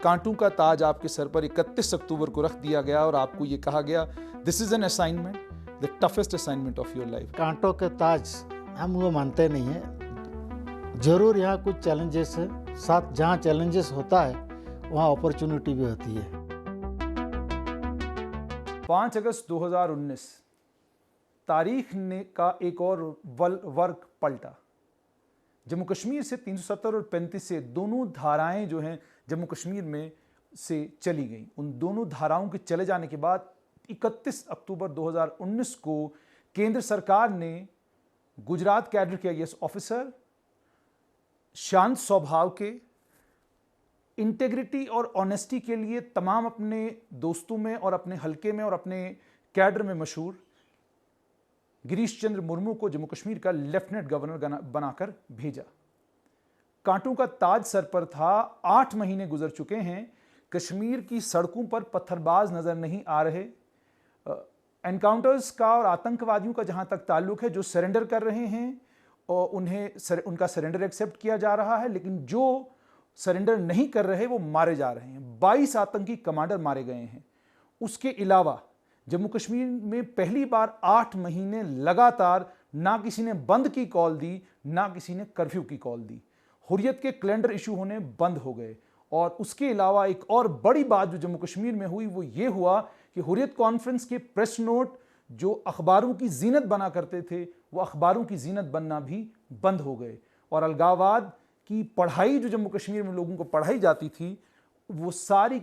कांटों का ताज आपके सर पर 31 अक्टूबर को रख दिया गया और आपको ये कहा गया this is an assignment, the toughest assignment of your life. कांटों के ताज हम वो मानते नहीं हैं। जरूर यहाँ कुछ चैलेंजेस है, साथ जहाँ चैलेंजेस होता है वहाँ अपॉर्चुनिटी भी होती है। 5 अगस्त 2019 तारीख ने का एक और वर्ग पलटा। जम्मू कश्मीर से 370 और 35 से दोनों धाराएं जो हैं जम्मू कश्मीर में से चली गई। उन दोनों धाराओं के चले जाने के बाद 31 अक्टूबर 2019 को केंद्र सरकार ने गुजरात कैडर के आईएएस ऑफिसर, शांत स्वभाव के, इंटेग्रिटी और ऑनेस्टी के लिए तमाम अपने दोस्तों में और अपने हलके में और अपने कैडर में मशहूर गिरीश चंद्र मुर्मू को जम्मू कश्मीर का लेफ्टिनेंट गवर्नर बनाकर भेजा। कांटों का ताज सर पर था। 8 महीने गुजर चुके हैं। कश्मीर की सड़कों पर पत्थरबाज नजर नहीं आ रहे। एनकाउंटर्स का और आतंकवादियों का जहां तक ताल्लुक है, जो सरेंडर कर रहे हैं और उनका सरेंडर एक्सेप्ट किया जा रहा है, लेकिन जो सरेंडर नहीं कर रहे वो मारे जा रहे हैं। 22 आतंकी कमांडर मारे गए हैं। उसके अलावा जम्मू कश्मीर में पहली बार 8 महीने लगातार ना किसी ने बंद की कॉल दी, ना किसी ने कर्फ्यू की कॉल दी। हुर्रियत के कैलेंडर इशू होने बंद हो गए। और उसके अलावा एक और बड़ी बात जो जम्मू कश्मीर में हुई वो ये हुआ कि हुर्रियत कॉन्फ्रेंस के प्रेस नोट जो अखबारों की जीनत बना करते थे वो अखबारों की जीनत बनना भी बंद हो गए। और अलगाववाद की पढ़ाई जो जम्मू कश्मीर में लोगों को पढ़ाई जाती थी वो सारी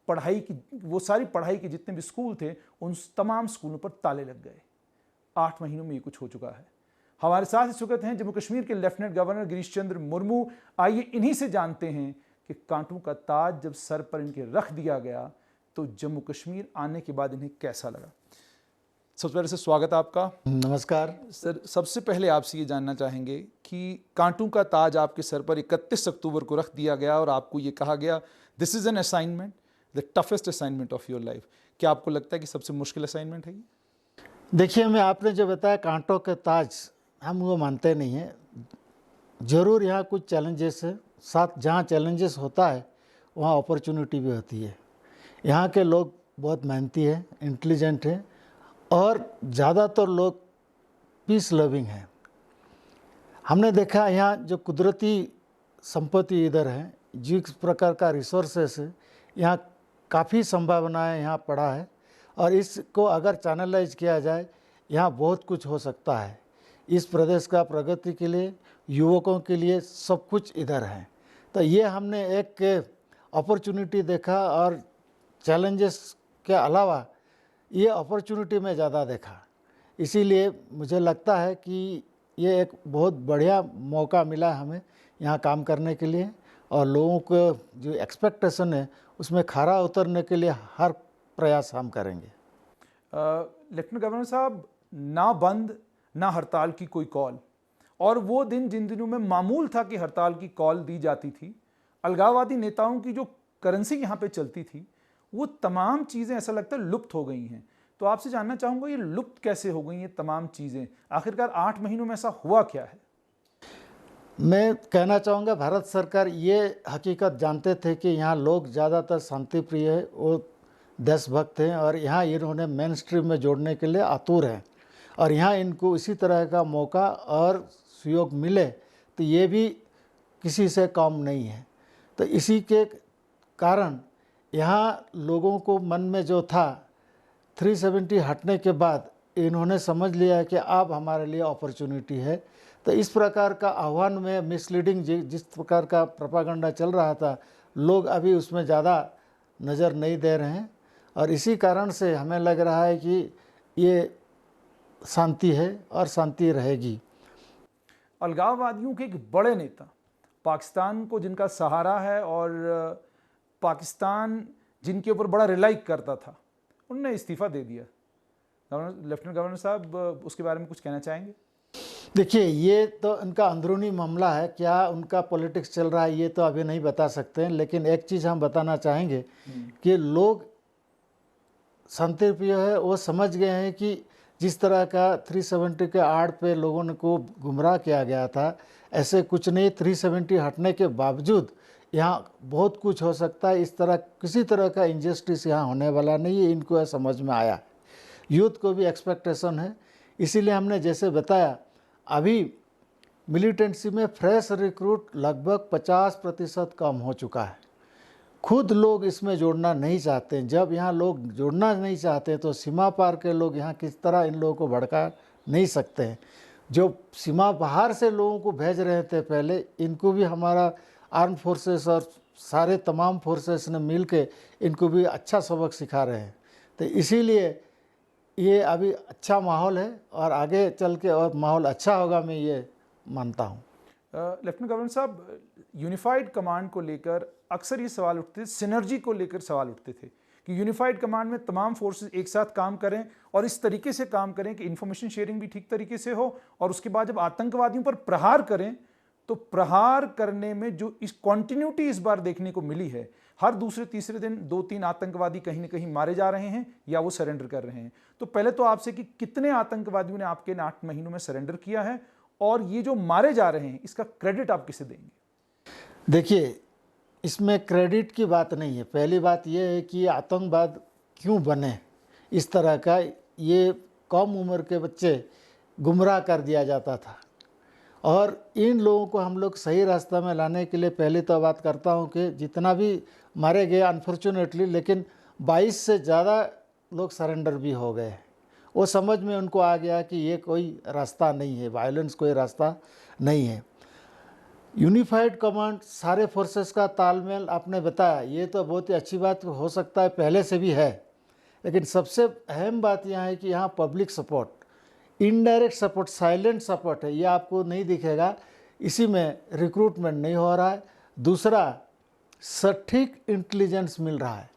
पढ़ाई के जितने भी स्कूल थे उन तमाम स्कूलों पर ताले लग गए। 8 महीनों में ये कुछ हो चुका है। हमारे साथ इस वक्त हैं जम्मू कश्मीर के लेफ्टिनेंट गवर्नर गिरीश चंद्र मुर्मू। आइए इन्हीं से जानते हैं कि कांटों का ताज जब सर पर इनके रख दिया गया तो जम्मू कश्मीर आने के बाद इन्हें कैसा लगा। सबसे पहले से स्वागत आपका। नमस्कार सर। सबसे पहले आपसे ये जानना चाहेंगे कि कांटों का ताज आपके सर पर 31 अक्टूबर को रख दिया गया और आपको ये कहा गया this is an assignment, the toughest assignment of your life. क्या आपको लगता है कि सबसे मुश्किल असाइनमेंट है ये? देखिए, मैं आपने जो बताया कांटों के ताज हम वो मानते नहीं हैं। ज़रूर यहाँ कुछ चैलेंजेस है, साथ जहाँ चैलेंजेस होता है वहाँ अपॉर्चुनिटी भी होती है। यहाँ के लोग बहुत मेहनती हैं, इंटेलिजेंट हैं और ज़्यादातर लोग पीस लविंग हैं। हमने देखा यहाँ जो कुदरती संपत्ति इधर है, जिस प्रकार का रिसोर्सेस है, यहाँ काफ़ी संभावनाएं यहाँ पड़ा है और इसको अगर चैनलाइज किया जाए यहाँ बहुत कुछ हो सकता है। इस प्रदेश का प्रगति के लिए, युवकों के लिए सब कुछ इधर है। तो ये हमने एक अपॉर्चुनिटी देखा और चैलेंजेस के अलावा ये अपॉर्चुनिटी में ज़्यादा देखा। इसीलिए मुझे लगता है कि ये एक बहुत बढ़िया मौका मिला हमें यहाँ काम करने के लिए और लोगों को जो एक्सपेक्टेशन है उसमें खरा उतरने के लिए हर प्रयास हम करेंगे। लेफ्टिनेंट गवर्नर साहब, ना बंद ना हड़ताल की कोई कॉल, और वो दिन जिन दिनों में मामूल था कि हड़ताल की कॉल दी जाती थी, अलगाववादी नेताओं की जो करेंसी यहाँ पे चलती थी वो तमाम चीज़ें ऐसा लगता है लुप्त हो गई हैं। तो आपसे जानना चाहूँगा ये लुप्त कैसे हो गई ये तमाम चीज़ें? आखिरकार 8 महीनों में ऐसा हुआ क्या है? मैं कहना चाहूँगा भारत सरकार ये हकीकत जानते थे कि यहाँ लोग ज़्यादातर शांति प्रिय है, वो देशभक्त हैं और यहाँ इन्होंने मेन स्ट्रीम में जोड़ने के लिए आतुर हैं और यहाँ इनको इसी तरह का मौका और सहयोग मिले तो ये भी किसी से कम नहीं है। तो इसी के कारण यहाँ लोगों को मन में जो था 370 हटने के बाद इन्होंने समझ लिया है कि अब हमारे लिए अपॉर्चुनिटी है। तो इस प्रकार का आह्वान में मिसलीडिंग जिस प्रकार का प्रोपागेंडा चल रहा था, लोग अभी उसमें ज़्यादा नज़र नहीं दे रहे हैं और इसी कारण से हमें लग रहा है कि ये शांति है और शांति रहेगी। अलगाववादियों के एक बड़े नेता, पाकिस्तान को जिनका सहारा है और पाकिस्तान जिनके ऊपर बड़ा रिलाई करता था, उन्होंने इस्तीफ़ा दे दिया। लेफ्टिनेंट गवर्नर साहब, उसके बारे में कुछ कहना चाहेंगे? देखिए, ये तो उनका अंदरूनी मामला है, क्या उनका पॉलिटिक्स चल रहा है ये तो अभी नहीं बता सकते हैं, लेकिन एक चीज़ हम बताना चाहेंगे कि लोग शांतिप्रिय है, वो समझ गए हैं कि जिस तरह का 370 के आड़ पे लोगों को गुमराह किया गया था, ऐसे कुछ नहीं। 370 हटने के बावजूद यहाँ बहुत कुछ हो सकता है, इस तरह किसी तरह का इंजस्टिस यहाँ होने वाला नहीं है, इनको यह समझ में आया है। यूथ को भी एक्सपेक्टेशन है, इसीलिए हमने जैसे बताया अभी मिलिटेंसी में फ्रेश रिक्रूट लगभग 50% कम हो चुका है। खुद लोग इसमें जोड़ना नहीं चाहते हैं। जब यहाँ लोग जोड़ना नहीं चाहते तो सीमा पार के लोग यहाँ किस तरह इन लोगों को भड़का नहीं सकते हैं। जो सीमा बाहर से लोगों को भेज रहे थे पहले, इनको भी हमारा आर्म फोर्सेस और सारे तमाम फोर्सेस ने मिल के इनको भी अच्छा सबक सिखा रहे हैं। तो इसीलिए ये अभी अच्छा माहौल है और आगे चल के और माहौल अच्छा होगा, मैं ये मानता हूँ। लेफ्टिनेंट गवर्नर साहब, यूनिफाइड कमांड को लेकर अक्सर ये सवाल उठते थे, सिनर्जी को लेकर सवाल उठते थे कि यूनिफाइड कमांड में तमाम फोर्सेस एक साथ काम करें और इस तरीके से काम करें कि इंफॉर्मेशन शेयरिंग भी ठीक तरीके से हो, और उसके बाद जब आतंकवादियों पर प्रहार करें तो प्रहार करने में जो इस कॉन्टिन्यूटी इस बार देखने को मिली है, हर दूसरे तीसरे दिन 2-3 आतंकवादी कहीं ना कहीं मारे जा रहे हैं या वो सरेंडर कर रहे हैं। तो पहले तो आपसे कि कितने आतंकवादियों ने आपके 8 महीनों में सरेंडर किया है, और ये जो मारे जा रहे हैं इसका क्रेडिट आप किसे देंगे? देखिए, इसमें क्रेडिट की बात नहीं है। पहली बात यह है कि आतंकवाद क्यों बने इस तरह का, ये कम उम्र के बच्चे गुमराह कर दिया जाता था, और इन लोगों को हम लोग सही रास्ता में लाने के लिए पहले तो बात करता हूँ कि जितना भी मारे गए अनफॉर्चुनेटली, लेकिन 22 से ज़्यादा लोग सरेंडर भी हो गए। वो समझ में उनको आ गया कि ये कोई रास्ता नहीं है, वायलेंस कोई रास्ता नहीं है। यूनिफाइड कमांड सारे फोर्सेस का तालमेल आपने बताया, ये तो बहुत ही अच्छी बात हो सकता है, पहले से भी है, लेकिन सबसे अहम बात यहाँ है कि यहाँ public support, indirect support, silent support है, ये आपको नहीं दिखेगा। इसी में रिक्रूटमेंट नहीं हो रहा है। दूसरा, सटीक इंटेलिजेंस मिल रहा है।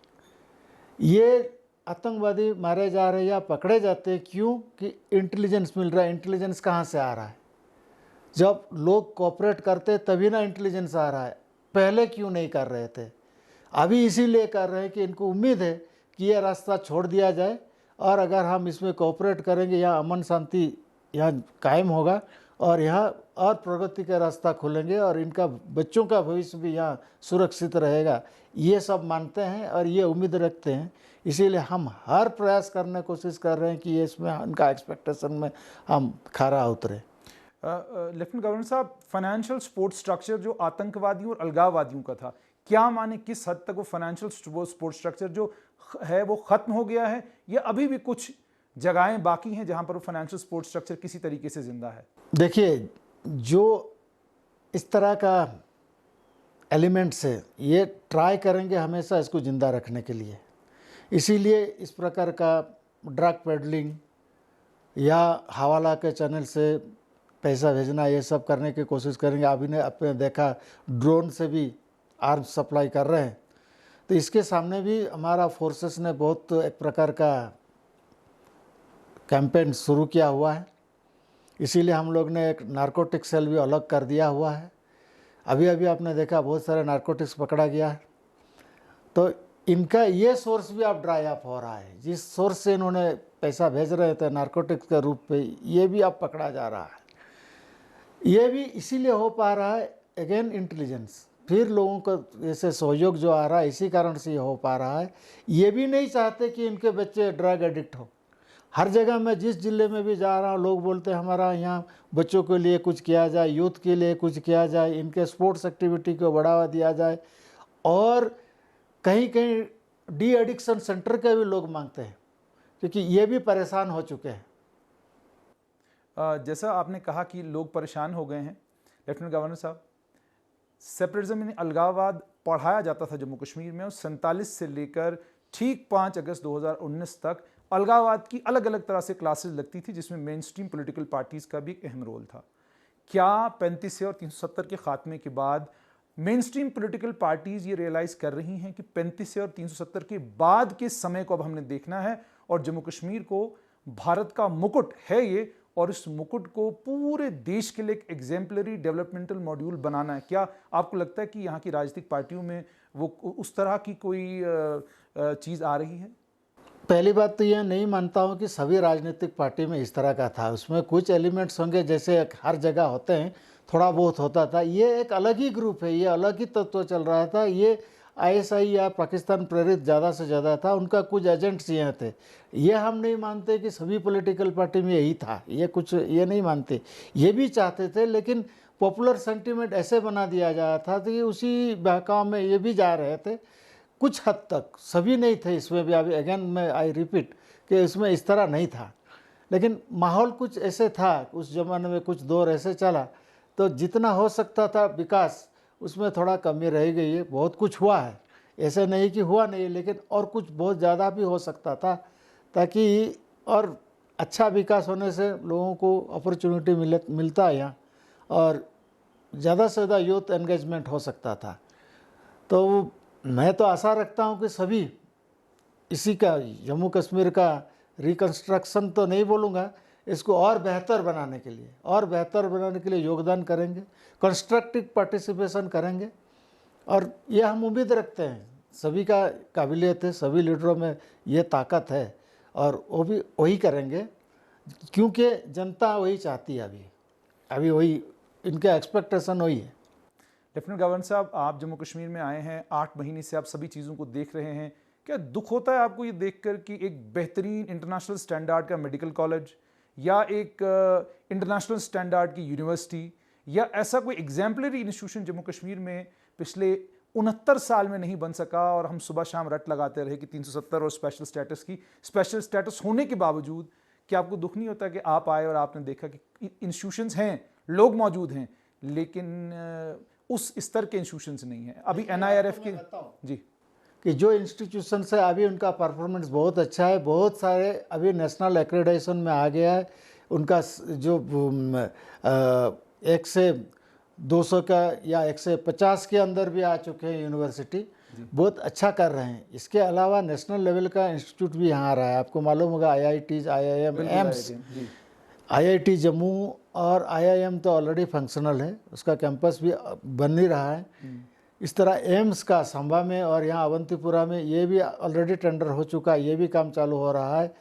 ये आतंकवादी मारे जा रहे हैं या पकड़े जाते हैं क्यों कि इंटेलिजेंस मिल रहा है। इंटेलिजेंस कहाँ से आ रहा है? जब लोग कोऑपरेट करते तभी ना इंटेलिजेंस आ रहा है। पहले क्यों नहीं कर रहे थे? अभी इसीलिए कर रहे हैं कि इनको उम्मीद है कि ये रास्ता छोड़ दिया जाए, और अगर हम इसमें कोऑपरेट करेंगे यहाँ अमन शांति यहाँ कायम होगा और यहाँ और प्रगति का रास्ता खुलेंगे और इनका बच्चों का भविष्य भी यहाँ सुरक्षित रहेगा। ये सब मानते हैं और ये उम्मीद रखते हैं, इसीलिए हम हर प्रयास करने की कोशिश कर रहे हैं कि ये इसमें उनका एक्सपेक्टेशन में हम खरा उतरे। लेफ्टिनेंट गवर्नर साहब, फाइनेंशियल सपोर्ट स्ट्रक्चर जो आतंकवादियों और अलगाववादियों का था, क्या माने किस हद तक वो फाइनेंशियल सपोर्ट स्ट्रक्चर जो है वो खत्म हो गया है, या अभी भी कुछ जगहें बाकी हैं जहां पर वो फाइनेंशियल सपोर्ट स्ट्रक्चर किसी तरीके से जिंदा है? देखिए, जो इस तरह का एलिमेंट्स है ये ट्राई करेंगे हमेशा इसको ज़िंदा रखने के लिए, इसीलिए इस प्रकार का ड्रग पेडलिंग या हवाला के चैनल से पैसा भेजना ये सब करने की कोशिश करेंगे। अभी ने आपने देखा ड्रोन से भी आर्म्स सप्लाई कर रहे हैं, तो इसके सामने भी हमारा फोर्सेस ने बहुत एक प्रकार का कैंपेन शुरू किया हुआ है। इसीलिए हम लोग ने एक नारकोटिक सेल भी अलग कर दिया हुआ है। अभी अभी आपने देखा बहुत सारे नारकोटिक्स पकड़ा गया है, तो इनका ये सोर्स भी अब ड्राई अप हो रहा है। जिस सोर्स से इन्होंने पैसा भेज रहे थे नारकोटिक्स के रूप पे, ये भी अब पकड़ा जा रहा है। ये भी इसीलिए हो पा रहा है, अगेन इंटेलिजेंस, फिर लोगों को जैसे सहयोग जो आ रहा है इसी कारण से ये हो पा रहा है। ये भी नहीं चाहते कि इनके बच्चे ड्रग एडिक्ट हो। हर जगह मैं जिस जिले में भी जा रहा हूँ लोग बोलते हैं हमारा यहाँ बच्चों के लिए कुछ किया जाए, यूथ के लिए कुछ किया जाए, इनके स्पोर्ट्स एक्टिविटी को बढ़ावा दिया जाए, और कहीं कहीं डी एडिक्शन सेंटर के भी लोग मांगते हैं, क्योंकि ये भी परेशान हो चुके हैं। जैसा आपने कहा कि लोग परेशान हो गए हैं, लेफ्टिनेंट गवर्नर साहब, सेपरेटिज्म यानी अलगाववाद पढ़ाया जाता था जम्मू कश्मीर में, और 47 से लेकर ठीक 5 अगस्त 2019 तक अलगाववाद की अलग अलग तरह से क्लासेस लगती थी, जिसमें मेन स्ट्रीम पोलिटिकल पार्टीज़ का भी एक अहम रोल था। क्या 35 और 370 के खात्मे के बाद मेन स्ट्रीम पोलिटिकल पार्टीज़ ये रियलाइज़ कर रही हैं कि 35 और 370 के बाद के समय को अब हमने देखना है, और जम्मू कश्मीर को भारत का मुकुट है ये, और इस मुकुट को पूरे देश के लिए एक एग्जेम्पलरी डेवलपमेंटल मॉड्यूल बनाना है? क्या आपको लगता है कि यहाँ की राजनीतिक पार्टियों में वो उस तरह की कोई चीज़ आ रही है? पहली बात तो यह नहीं मानता हूँ कि सभी राजनीतिक पार्टी में इस तरह का था। उसमें कुछ एलिमेंट्स होंगे जैसे हर जगह होते हैं, थोड़ा बहुत होता था। ये एक अलग ही ग्रुप है, ये अलग ही तत्व चल रहा था। ये आईएसआई या पाकिस्तान प्रेरित ज़्यादा से ज़्यादा था, उनका कुछ एजेंट्स यहाँ थे। ये हम नहीं मानते कि सभी पॉलिटिकल पार्टी में यही था, ये कुछ ये नहीं मानते। ये भी चाहते थे, लेकिन पॉपुलर सेंटीमेंट ऐसे बना दिया जा रहा था कि उसी बहकाव में ये भी जा रहे थे कुछ हद तक। सभी नहीं थे इसमें भी, अभी अगेन मैं आई रिपीट कि इसमें इस तरह नहीं था, लेकिन माहौल कुछ ऐसे था उस ज़माने में, कुछ दौर ऐसे चला, तो जितना हो सकता था विकास उसमें थोड़ा कमी रह गई है। बहुत कुछ हुआ है, ऐसे नहीं कि हुआ नहीं, लेकिन और कुछ बहुत ज़्यादा भी हो सकता था, ताकि और अच्छा विकास होने से लोगों को अपॉर्चुनिटी मिलता है यहाँ, और ज़्यादा से ज़्यादा यूथ एंगेजमेंट हो सकता था। तो मैं तो आशा रखता हूँ कि सभी इसी का, जम्मू कश्मीर का रिकन्स्ट्रक्शन तो नहीं बोलूँगा, इसको और बेहतर बनाने के लिए योगदान करेंगे, कंस्ट्रक्टिव पार्टिसिपेशन करेंगे। और ये हम उम्मीद रखते हैं, सभी का काबिलियत है, सभी लीडरों में ये ताकत है, और वो भी वही करेंगे, क्योंकि जनता वही चाहती है। अभी वही इनका एक्सपेक्टेशन वही है। लेफ्टिनेंट गवर्नर साहब, आप जम्मू कश्मीर में आए हैं, 8 महीने से आप सभी चीज़ों को देख रहे हैं। क्या दुख होता है आपको ये देखकर कि एक बेहतरीन इंटरनेशनल स्टैंडर्ड का मेडिकल कॉलेज या एक इंटरनेशनल स्टैंडर्ड की यूनिवर्सिटी या ऐसा कोई एग्जाम्पलरी इंस्टीट्यूशन जम्मू कश्मीर में पिछले 69 साल में नहीं बन सका, और हम सुबह शाम रट लगाते रहे कि 370 और स्पेशल स्टेटस होने के बावजूद? क्या आपको दुख नहीं होता कि आप आए और आपने देखा कि इंस्टीट्यूशंस हैं, लोग मौजूद हैं, लेकिन उस स्तर के इंस्टीट्यूशंस नहीं हैं? अभी NIRF के जी कि जो इंस्टीट्यूशन है अभी उनका परफॉर्मेंस बहुत अच्छा है, बहुत सारे अभी नेशनल एक्रेडिटेशन में आ गया है। उनका जो 1 से 200 का या 1 से 50 के अंदर भी आ चुके हैं यूनिवर्सिटी, बहुत अच्छा कर रहे हैं। इसके अलावा नेशनल लेवल का इंस्टीट्यूट भी यहाँ आ रहा है, आपको मालूम होगा, IITs, IIM, AIIMS, IIT Jammu और IIM तो ऑलरेडी फंक्शनल है, उसका कैंपस भी बन ही रहा है। इस तरह एम्स का संभा में और यहाँ अवंतीपुरा में ये भी ऑलरेडी टेंडर हो चुका है, ये भी काम चालू हो रहा है।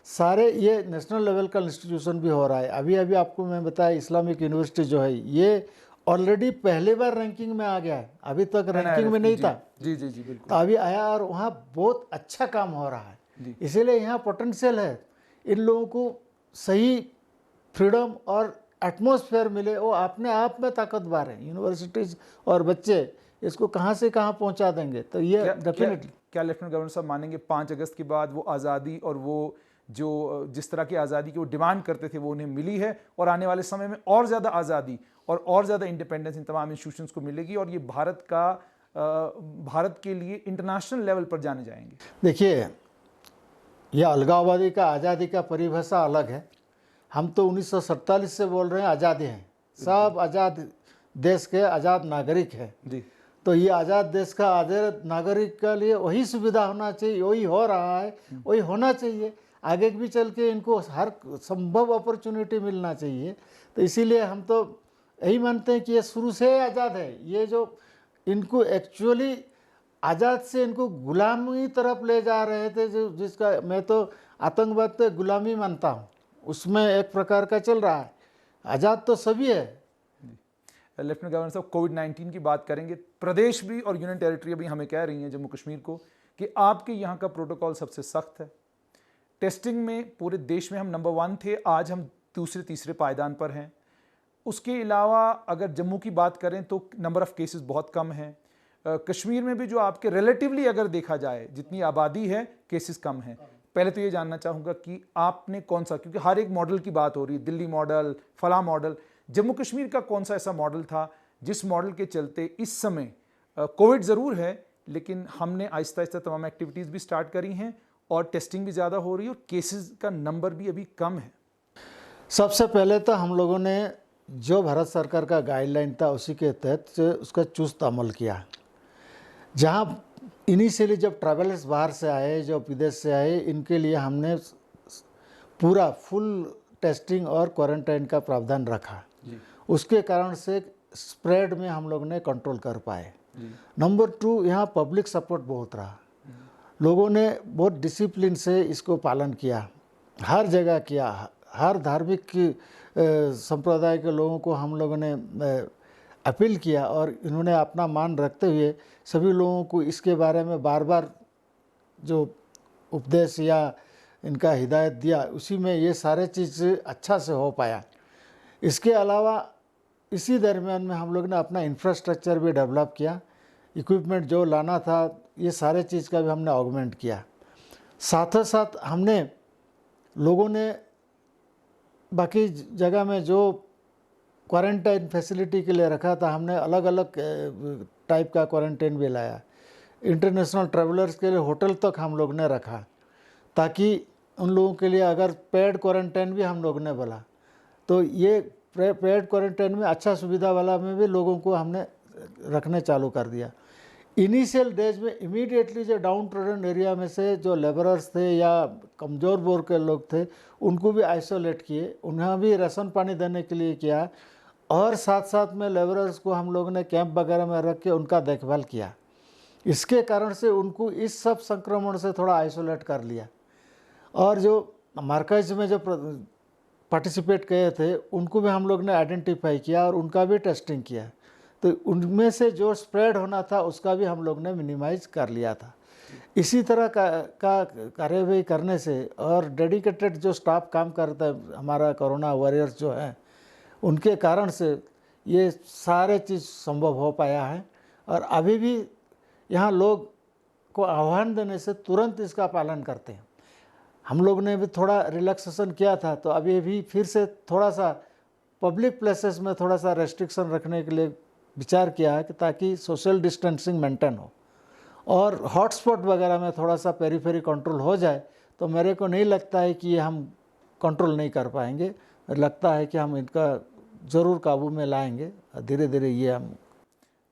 सारे ये नेशनल लेवल का इंस्टीट्यूशन भी हो रहा है। अभी आपको मैं बताया, इस्लामिक यूनिवर्सिटी जो है ये ऑलरेडी पहली बार रैंकिंग में आ गया है, अभी तक रैंकिंग में नहीं था। जी जी जी बिल्कुल। तो अभी आया और वहाँ बहुत अच्छा काम हो रहा है, इसीलिए यहाँ पोटेंशियल है। इन लोगों को सही फ्रीडम और एटमॉस्फेयर मिले, वो अपने आप में ताकतवर है। यूनिवर्सिटीज़ और बच्चे इसको कहाँ से कहाँ पहुँचा देंगे, तो ये डेफिनेटली। क्या लेफ्टिनेंट गवर्नर साहब मानेंगे 5 अगस्त के बाद वो आज़ादी और वो जो जिस तरह की आज़ादी की वो डिमांड करते थे वो उन्हें मिली है, और आने वाले समय में और ज़्यादा आज़ादी और ज़्यादा इंडिपेंडेंस इन तमाम इंस्टीट्यूशंस को मिलेगी, और ये भारत के लिए इंटरनेशनल लेवल पर जाने जाएंगे? देखिए, यह अलगाववादी का आज़ादी का परिभाषा अलग है। हम तो 1947 से बोल रहे हैं आज़ादी हैं, सब आज़ाद देश के आज़ाद नागरिक हैं जी। तो ये आज़ाद देश का आज़ाद नागरिक के लिए वही सुविधा होना चाहिए, वही हो रहा है, वही होना चाहिए। आगे भी चल के इनको हर संभव अपॉर्चुनिटी मिलना चाहिए। तो इसीलिए हम तो यही मानते हैं कि ये शुरू से आज़ाद है। ये जो इनको एक्चुअली आज़ाद से इनको गुलामी तरफ ले जा रहे थे, जो जिसका मैं तो आतंकवाद तो गुलामी मानता हूँ, उसमें एक प्रकार का चल रहा है। आज़ाद तो सभी है। लेफ्टिनेंट गवर्नर साहब, कोविड-19 की बात करेंगे। प्रदेश भी और यूनियन टेरिटरी भी हमें कह रही हैं, जम्मू कश्मीर को, कि आपके यहाँ का प्रोटोकॉल सबसे सख्त है। टेस्टिंग में पूरे देश में हम नंबर 1 थे, आज हम दूसरे तीसरे पायदान पर हैं। उसके अलावा अगर जम्मू की बात करें तो नंबर ऑफ़ केसेस बहुत कम हैं। कश्मीर में भी जो आपके रिलेटिवली अगर देखा जाए जितनी आबादी है, केसेस कम हैं। पहले तो ये जानना चाहूँगा कि आपने कौन सा, क्योंकि हर एक मॉडल की बात हो रही है, दिल्ली मॉडल, फला मॉडल, जम्मू कश्मीर का कौन सा ऐसा मॉडल था जिस मॉडल के चलते इस समय कोविड ज़रूर है, लेकिन हमने आहिस्ता आहिस्ता तमाम एक्टिविटीज़ भी स्टार्ट करी हैं और टेस्टिंग भी ज़्यादा हो रही है और केसेस का नंबर भी अभी कम है? सबसे पहले तो हम लोगों ने जो भारत सरकार का गाइडलाइन था उसी के तहत उसका चुस्त अमल किया। जहाँ इनिशियली जब ट्रैवलर्स बाहर से आए, जो विदेश से आए, इनके लिए हमने पूरा फुल टेस्टिंग और क्वारंटाइन का प्रावधान रखा। उसके कारण से स्प्रेड में हम लोग ने कंट्रोल कर पाए। नंबर 2, यहाँ पब्लिक सपोर्ट बहुत रहा। लोगों ने बहुत डिसिप्लिन से इसको पालन किया, हर जगह किया, हर धार्मिक संप्रदाय के लोगों को हम लोगों ने अपील किया और इन्होंने अपना मान रखते हुए सभी लोगों को इसके बारे में बार बार जो उपदेश या इनका हिदायत दिया, उसी में ये सारे चीज़ अच्छा से हो पाया। इसके अलावा इसी दरमियान में हम लोग ने अपना इंफ्रास्ट्रक्चर भी डेवलप किया, इक्विपमेंट जो लाना था ये सारे चीज़ का भी हमने ऑगमेंट किया। साथ ही साथ हमने लोगों ने बाकी जगह में जो क्वारंटाइन फैसिलिटी के लिए रखा था, हमने अलग अलग टाइप का क्वारंटाइन भी लाया। इंटरनेशनल ट्रैवलर्स के लिए होटल तक हम लोग ने रखा, ताकि उन लोगों के लिए अगर पेड क्वारंटाइन भी हम लोग ने बोला, तो ये पेड क्वारंटाइन में अच्छा सुविधा वाला में भी लोगों को हमने रखने चालू कर दिया। इनिशियल डेज में इमीडिएटली जो डाउन ट्रोडन एरिया में से जो लेबरर्स थे या कमज़ोर वर्ग के लोग थे, उनको भी आइसोलेट किए, उन्हें भी राशन पानी देने के लिए किया, और साथ साथ में लेबरर्स को हम लोगों ने कैंप वगैरह में रख के उनका देखभाल किया। इसके कारण से उनको इस सब संक्रमण से थोड़ा आइसोलेट कर लिया। और जो मार्केज में जो पार्टिसिपेट किए थे उनको भी हम लोग ने आइडेंटिफाई किया और उनका भी टेस्टिंग किया, तो उनमें से जो स्प्रेड होना था उसका भी हम लोग ने मिनिमाइज कर लिया था। इसी तरह का कार्यवाही करने से और डेडिकेटेड जो स्टाफ काम करता है हमारा कोरोना वॉरियर्स जो हैं, उनके कारण से ये सारे चीज़ संभव हो पाया है। और अभी भी यहाँ लोग को आह्वान देने से तुरंत इसका पालन करते हैं। हम लोग ने भी थोड़ा रिलैक्सेशन किया था, तो अभी भी फिर से थोड़ा सा पब्लिक प्लेसेस में थोड़ा सा रेस्ट्रिक्शन रखने के लिए विचार किया है कि ताकि सोशल डिस्टेंसिंग मेंटेन हो, और हॉटस्पॉट वगैरह में थोड़ा सा पेरीफेरी कंट्रोल हो जाए तो मेरे को नहीं लगता है कि ये हम कंट्रोल नहीं कर पाएंगे। लगता है कि हम इनका ज़रूर काबू में लाएंगे, धीरे धीरे ये हम।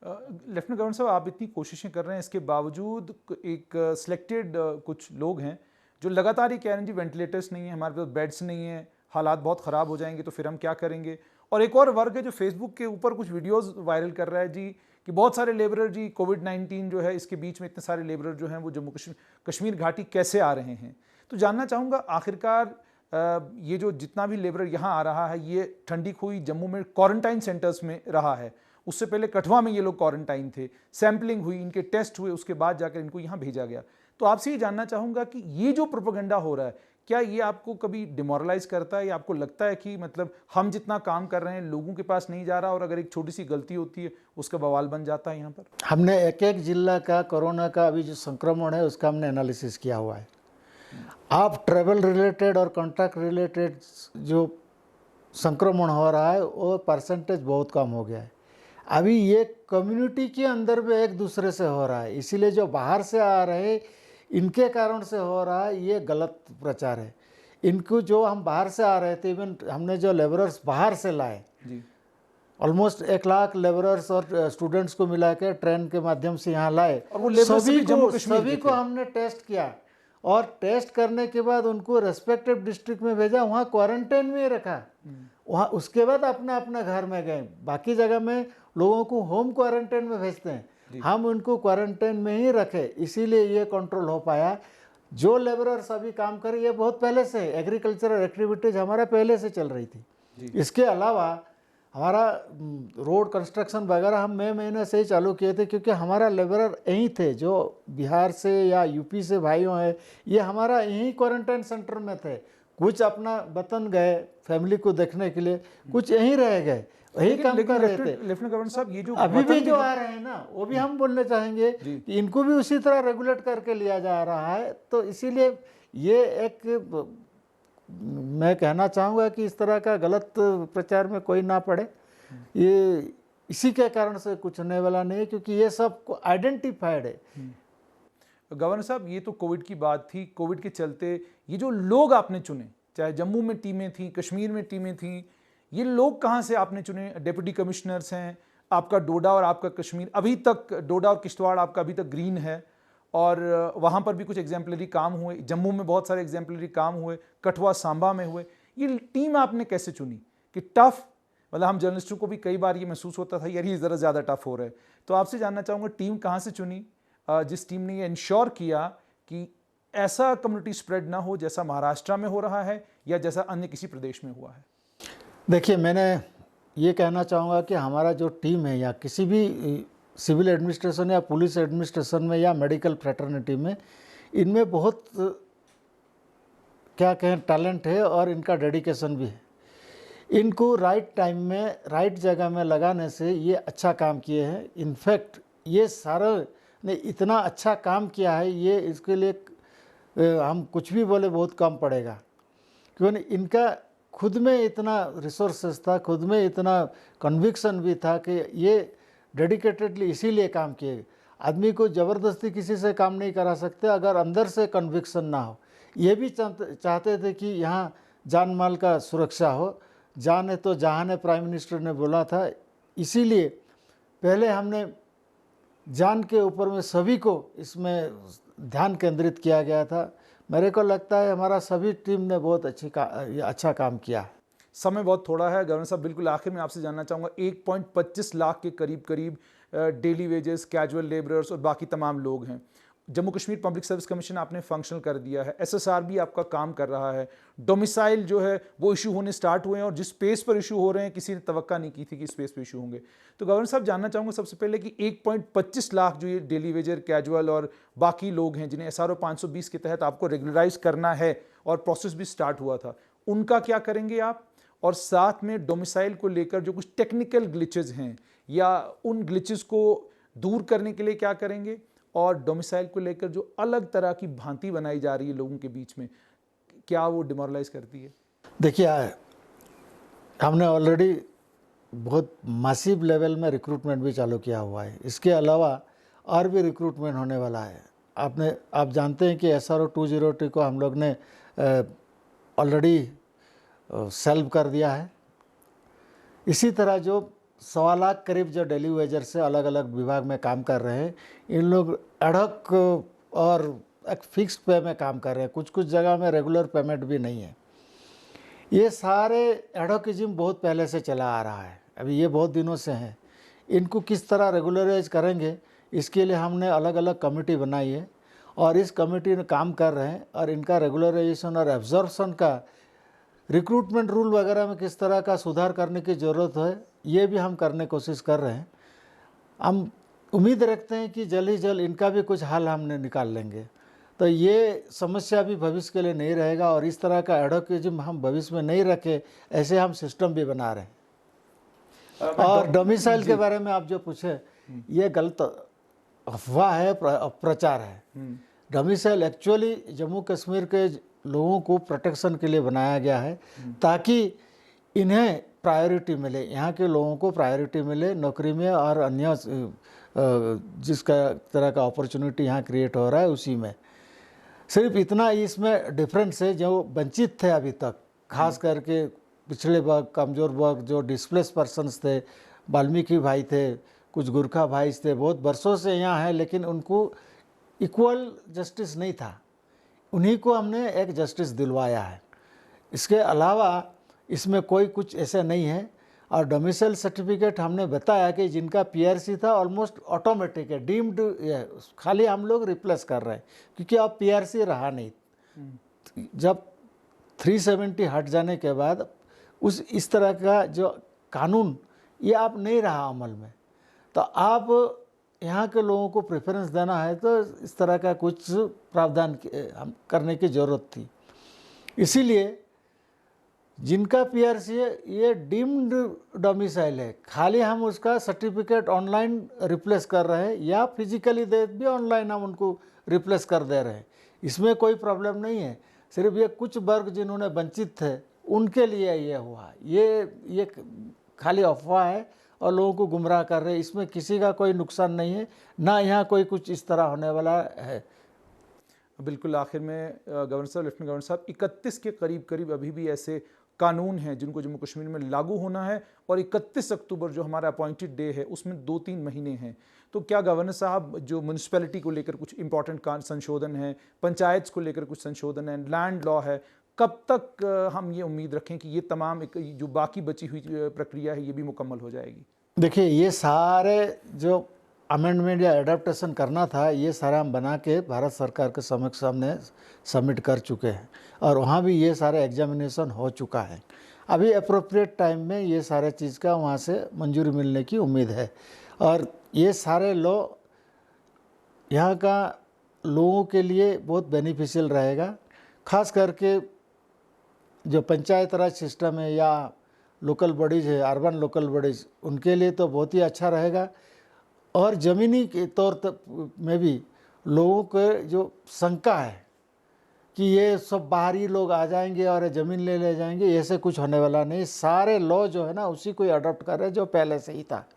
लेफ्टिनेंट गवर्नर साहब, आप इतनी कोशिशें कर रहे हैं, इसके बावजूद एक सिलेक्टेड कुछ लोग हैं जो लगातार ये कह रहे हैं जी वेंटिलेटर्स नहीं है, हमारे पास बेड्स नहीं है, हालात बहुत ख़राब हो जाएंगे तो फिर हम क्या करेंगे। और एक और वर्ग है जो फेसबुक के ऊपर कुछ वीडियोस वायरल कर रहा है जी कि बहुत सारे लेबरर जी कोविड-19 जो है इसके बीच में इतने सारे लेबरर जो हैं वो जम्मू कश्मीर घाटी कैसे आ रहे हैं। तो जानना चाहूँगा आखिरकार ये जो जितना भी लेबरर यहाँ आ रहा है ये ठंडी खुई जम्मू में क्वारंटाइन सेंटर्स में रहा है, उससे पहले कठुआ में ये लोग क्वारंटाइन थे, सैम्पलिंग हुई, इनके टेस्ट हुए, उसके बाद जाकर इनको यहाँ भेजा गया। तो आपसे ये जानना चाहूँगा कि ये जो प्रोपेगेंडा हो रहा है, क्या ये आपको कभी डिमोरलाइज करता है या आपको लगता है कि मतलब हम जितना काम कर रहे हैं लोगों के पास नहीं जा रहा और अगर एक छोटी सी गलती होती है उसका बवाल बन जाता है यहाँ पर? हमने एक एक जिला का कोरोना का अभी जो संक्रमण है उसका हमने एनालिसिस किया हुआ है। आप ट्रैवल रिलेटेड और कॉन्टैक्ट रिलेटेड जो संक्रमण हो रहा है वो परसेंटेज बहुत कम हो गया है। अभी ये कम्युनिटी के अंदर में एक दूसरे से हो रहा है, इसीलिए जो बाहर से आ रहे हैं इनके कारण से हो रहा है, ये गलत प्रचार है। इनको जो हम बाहर से आ रहे थे, इवन हमने जो लेबरर्स बाहर से लाए, ऑलमोस्ट 1 लाख लेबरर्स और स्टूडेंट्स को मिला के ट्रेन के माध्यम से यहाँ लाए, और वो सभी को हमने टेस्ट किया, और टेस्ट करने के बाद उनको रेस्पेक्टिव डिस्ट्रिक्ट में भेजा, वहाँ क्वारंटाइन में रखा, वहाँ उसके बाद अपना अपना घर में गए। बाकी जगह में लोगों को होम क्वारंटाइन में भेजते हैं, हम उनको क्वारंटाइन में ही रखे, इसीलिए ये कंट्रोल हो पाया। जो लेबरर्स अभी काम कर, ये बहुत पहले से एग्रीकल्चरल एक्टिविटीज़ हमारा पहले से चल रही थी। इसके अलावा हमारा रोड कंस्ट्रक्शन वगैरह हम मई महीने से ही चालू किए थे, क्योंकि हमारा लेबरर यहीं थे, जो बिहार से या यूपी से भाइयों हैं, ये हमारा यहीं क्वारंटाइन सेंटर में थे। कुछ अपना वतन गए फैमिली को देखने के लिए, कुछ यहीं रह गए, वही काम कर रहे थे। लेफ्टिनेंट गवर्नर साहब, ये जो अभी भी जो आ रहे हैं ना, वो भी हम बोलने चाहेंगे कि इनको भी उसी तरह रेगुलेट करके लिया जा रहा है। तो इसीलिए ये एक, मैं कहना चाहूँगा कि इस तरह का गलत प्रचार में कोई ना पड़े। ये इसी के कारण से कुछ होने वाला नहीं है, क्योंकि ये सब आइडेंटिफाइड है। गवर्नर साहब, ये तो कोविड की बात थी। कोविड के चलते ये जो लोग आपने चुने, चाहे जम्मू में टीमें थी, कश्मीर में टीमें थी, ये लोग कहाँ से आपने चुने? डिप्टी कमिश्नर्स हैं आपका डोडा और आपका कश्मीर, अभी तक डोडा और किश्तवाड़ आपका अभी तक ग्रीन है, और वहाँ पर भी कुछ एग्जाम्पलरी काम हुए, जम्मू में बहुत सारे एग्जाम्पलरी काम हुए, कठुआ सांबा में हुए। ये टीम आपने कैसे चुनी कि टफ, मतलब हम जर्नलिस्टों को भी कई बार ये महसूस होता था यार ये ज़रा ज़्यादा टफ हो रहा है। तो आपसे जानना चाहूँगा टीम कहाँ से चुनी जिस टीम ने ये इंश्योर किया कि ऐसा कम्युनिटी स्प्रेड ना हो जैसा महाराष्ट्र में हो रहा है या जैसा अन्य किसी प्रदेश में हुआ है? देखिए, मैंने ये कहना चाहूँगा कि हमारा जो टीम है या किसी भी सिविल एडमिनिस्ट्रेशन या पुलिस एडमिनिस्ट्रेशन में या मेडिकल फ्रेटर्निटी में, इनमें बहुत क्या कहें टैलेंट है और इनका डेडिकेशन भी है। इनको राइट टाइम में राइट जगह में लगाने से ये अच्छा काम किए हैं। इनफैक्ट ये सारा ने इतना अच्छा काम किया है, ये इसके लिए हम कुछ भी बोले बहुत कम पड़ेगा, क्योंकि इनका खुद में इतना रिसोर्सेस था, खुद में इतना कन्विक्शन भी था कि ये डेडिकेटेडली इसीलिए काम किए। आदमी को ज़बरदस्ती किसी से काम नहीं करा सकते अगर अंदर से कन्विक्शन ना हो। ये भी चाहते थे कि यहाँ जान माल का सुरक्षा हो, जान है तो जहान है, प्राइम मिनिस्टर ने बोला था। इसीलिए पहले हमने जान के ऊपर में सभी को इसमें ध्यान केंद्रित किया गया था। मेरे को लगता है हमारा सभी टीम ने बहुत अच्छा काम किया है। समय बहुत थोड़ा है गवर्नर साहब, बिल्कुल आखिर में आपसे जानना चाहूँगा, 1.25 लाख के करीब डेली वेजेस, कैजुअल लेबरर्स और बाकी तमाम लोग हैं। Jammu Kashmir public service commission आपने फंक्शनल कर दिया है, एसएसआर भी आपका काम कर रहा है, डोमिसाइल जो है वो इशू होने स्टार्ट हुए हैं और जिस पेस पर इशू हो रहे हैं किसी ने तवक्का नहीं की थी कि इस पेस पर इशू होंगे। तो गवर्नर साहब जानना चाहूँगा सबसे पहले कि 1.25 लाख जो ये डेली वेजर, कैजुअल और बाकी लोग हैं जिन्हें SRO 520 के तहत आपको रेगुलराइज करना है और प्रोसेस भी स्टार्ट हुआ था, उनका क्या करेंगे आप? और साथ में डोमिसाइल को लेकर जो कुछ टेक्निकल ग्लिचेस हैं या उन ग्लिचेस को दूर करने के लिए क्या करेंगे? और डोमिसाइल को लेकर जो अलग तरह की भ्रांति बनाई जा रही है लोगों के बीच में, क्या वो डिमोरलाइज करती है? देखिए, हमने ऑलरेडी बहुत मासिव लेवल में रिक्रूटमेंट भी चालू किया हुआ है। इसके अलावा और भी रिक्रूटमेंट होने वाला है। आप जानते हैं कि SRO 202 को हम लोग ने ऑलरेडी सेल्व कर दिया है। इसी तरह जो 1.25 लाख करीब जो डेली वेजर से अलग अलग विभाग में काम कर रहे हैं, इन लोग एडहॉक और एक फिक्स्ड पे में काम कर रहे हैं। कुछ जगह में रेगुलर पेमेंट भी नहीं है। ये सारे एडहॉकिज्म बहुत पहले से चला आ रहा है, अभी ये बहुत दिनों से हैं। इनको किस तरह रेगुलराइज करेंगे, इसके लिए हमने अलग अलग कमेटी बनाई है और इस कमेटी ने काम कर रहे हैं और इनका रेगुलराइजेशन और एब्जॉर्प्शन का रिक्रूटमेंट रूल वगैरह में किस तरह का सुधार करने की ज़रूरत है, ये भी हम करने की कोशिश कर रहे हैं। हम उम्मीद रखते हैं कि जल्द ही जल्द इनका भी कुछ हल हमने निकाल लेंगे, तो ये समस्या भी भविष्य के लिए नहीं रहेगा और इस तरह का एडवोकेटिज्म हम भविष्य में नहीं रखें, ऐसे हम सिस्टम भी बना रहे हैं। और डोमिसाइल के बारे में आप जो पूछे, ये गलत अफवाह है, प्रचार है। डोमिसाइल एक्चुअली जम्मू कश्मीर के लोगों को प्रोटेक्शन के लिए बनाया गया है ताकि इन्हें प्रायोरिटी मिले, यहाँ के लोगों को प्रायोरिटी मिले नौकरी में और अन्य जिसका तरह का अपॉर्चुनिटी यहाँ क्रिएट हो रहा है उसी में। सिर्फ इतना इसमें डिफरेंस है, जो वंचित थे अभी तक, खास करके पिछड़े वर्ग, कमज़ोर वर्ग, जो डिस्प्लेस पर्सन्स थे, वाल्मीकि भाई थे, कुछ गुरखा भाई थे, बहुत बरसों से यहाँ हैं लेकिन उनको इक्वल जस्टिस नहीं था, उन्हीं को हमने एक जस्टिस दिलवाया है। इसके अलावा इसमें कोई कुछ ऐसा नहीं है। और डोमिसाइल सर्टिफिकेट हमने बताया कि जिनका PRC था ऑलमोस्ट ऑटोमेटिक है, डीम्ड, खाली हम लोग रिप्लेस कर रहे हैं क्योंकि अब PRC रहा नहीं। जब 370 हट जाने के बाद इस तरह का जो कानून ये अब नहीं रहा अमल में, तो आप यहाँ के लोगों को प्रेफरेंस देना है तो इस तरह का कुछ प्रावधान करने की ज़रूरत थी। इसीलिए जिनका PRC है ये डीम्ड डोमिसाइल है, खाली हम उसका सर्टिफिकेट ऑनलाइन रिप्लेस कर रहे हैं या फिजिकली दे भी ऑनलाइन हम उनको रिप्लेस कर दे रहे हैं। इसमें कोई प्रॉब्लम नहीं है। सिर्फ ये कुछ वर्ग जिन्होंने वंचित थे उनके लिए ये हुआ, ये खाली अफवाह है और लोगों को गुमराह कर रहे हैं। इसमें किसी का कोई नुकसान नहीं है, ना यहाँ कोई कुछ इस तरह होने वाला है। बिल्कुल आखिर में गवर्नर साहब, लेफ्टिनेंट गवर्नर साहब, 31 के करीब अभी भी ऐसे कानून हैं जिनको जम्मू कश्मीर में लागू होना है और 31 अक्टूबर जो हमारा अपॉइंटेड डे है उसमें 2-3 महीने हैं। तो क्या गवर्नर साहब जो म्यूनसिपैलिटी को लेकर कुछ इंपॉर्टेंट संशोधन है, पंचायत को लेकर कुछ संशोधन है, लैंड लॉ है, कब तक हम ये उम्मीद रखें कि ये तमाम जो बाकी बची हुई प्रक्रिया है ये भी मुकम्मल हो जाएगी? देखिए, ये सारे जो अमेंडमेंट या एडाप्टेशन करना था, ये सारा हम बना के भारत सरकार के समक्ष हमने सबमिट कर चुके हैं और वहाँ भी ये सारे एग्जामिनेशन हो चुका है। अभी अप्रोप्रिएट टाइम में ये सारे चीज़ का वहाँ से मंजूरी मिलने की उम्मीद है और ये सारे लॉ यहाँ का लोगों के लिए बहुत बेनिफिशियल रहेगा। खास करके जो पंचायत राज सिस्टम है या लोकल बॉडीज़ है, अर्बन लोकल बॉडीज़, उनके लिए तो बहुत ही अच्छा रहेगा। और ज़मीनी के तौर में भी लोगों के जो शंका है कि ये सब बाहरी लोग आ जाएंगे और ज़मीन ले जाएंगे, ऐसे कुछ होने वाला नहीं। सारे लॉ जो है ना उसी को अडॉप्ट कर रहे जो पहले से ही था।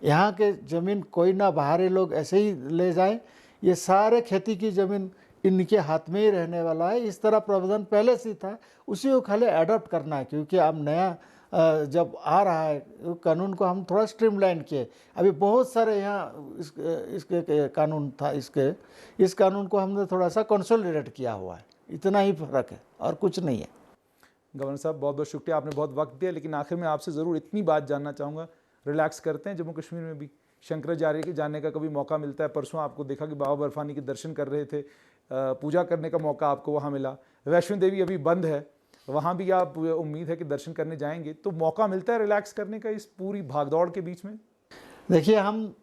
यहाँ के ज़मीन कोई ना बाहरी लोग ऐसे ही ले जाएं, ये सारे खेती की ज़मीन इनके हाथ में ही रहने वाला है। इस तरह प्रावधान पहले से ही था, उसी को खाली अडॉप्ट करना है क्योंकि अब नया जब आ रहा है कानून को हम थोड़ा स्ट्रीमलाइन किए। अभी बहुत सारे यहाँ इसके कानून था, इस कानून को हमने थोड़ा सा कंसोलिडेट किया हुआ है, इतना ही फर्क है और कुछ नहीं है। गवर्नर साहब बहुत बहुत शुक्रिया, आपने बहुत वक्त दिया, लेकिन आखिर में आपसे ज़रूर इतनी बात जानना चाहूँगा, रिलैक्स करते हैं जम्मू कश्मीर में भी शंकराचार्य के जाने का कभी मौका मिलता है? परसों आपको देखा कि बाबा बर्फानी के दर्शन कर रहे थे, पूजा करने का मौका आपको वहाँ मिला। वैष्णो देवी अभी बंद है, वहाँ भी आप उम्मीद है कि दर्शन करने जाएंगे, तो मौका मिलता है रिलैक्स करने का इस पूरी भागदौड़ के बीच में? देखिए, हम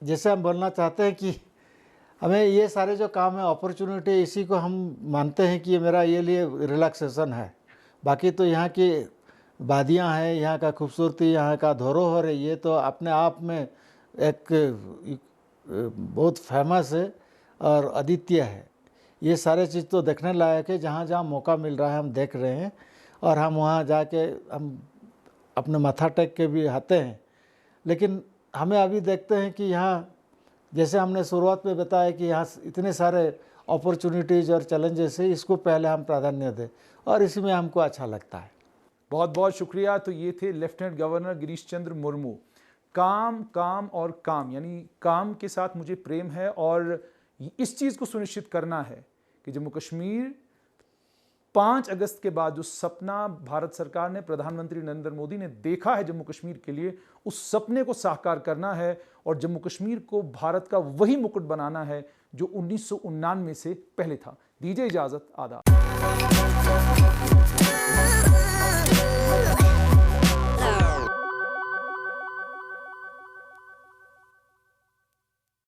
जैसे हम बोलना चाहते हैं कि हमें ये सारे जो काम है अपॉर्चुनिटी, इसी को हम मानते हैं कि ये मेरा ये लिए रिलैक्सेशन है। बाकी तो यहाँ की वादियाँ हैं, यहाँ का खूबसूरती, यहाँ का धरोहर है, ये तो अपने आप में एक बहुत फेमस है और अद्वितीय है। ये सारे चीज़ तो देखने लायक है, जहाँ जहाँ मौका मिल रहा है हम देख रहे हैं और हम वहाँ जाके हम अपने माथा टेक के भी आते हैं। लेकिन हमें अभी देखते हैं कि यहाँ जैसे हमने शुरुआत में बताया कि यहाँ इतने सारे अपॉर्चुनिटीज़ और चैलेंजेस है, इसको पहले हम प्राधान्य दें और इसी में हमको अच्छा लगता है। बहुत बहुत शुक्रिया। तो ये थे लेफ्टिनेंट गवर्नर गिरीश चंद्र मुर्मू। काम काम और काम, यानी काम के साथ मुझे प्रेम है और इस चीज़ को सुनिश्चित करना है कि जम्मू कश्मीर 5 अगस्त के बाद जो सपना भारत सरकार ने, प्रधानमंत्री नरेंद्र मोदी ने देखा है जम्मू कश्मीर के लिए, उस सपने को साकार करना है और जम्मू कश्मीर को भारत का वही मुकुट बनाना है जो 1999 से पहले था। दीजिए इजाज़त, आदाब।